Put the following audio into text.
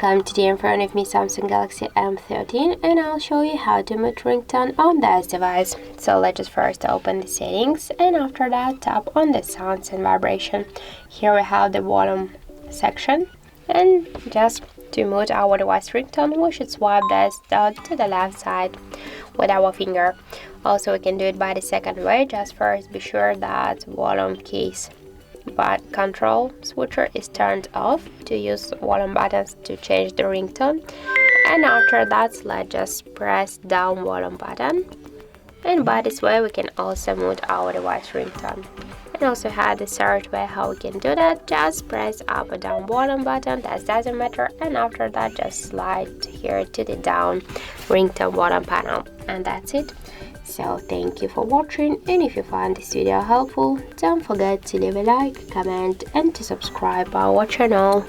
welcome. Today in front of me Samsung Galaxy M13 and I'll show you how to mute ringtone on this device. So let's just first open the settings and after that tap on the sounds and vibration. Here we have the volume section, and just to mute our device ringtone we should swipe this to the left side with our finger. Also we can do it by the second way. Just first be sure that volume keys but control switcher is turned off to use volume buttons to change the ringtone, and after that let's just press down volume button, and by this way we can also mute our device ringtone. And also have the third way how we can do that. Just press up or down volume button, that doesn't matter, and after that just slide here to the down ringtone volume panel, and that's it. So thank you for watching, and if you found this video helpful, don't forget to leave a like, comment and to subscribe our channel.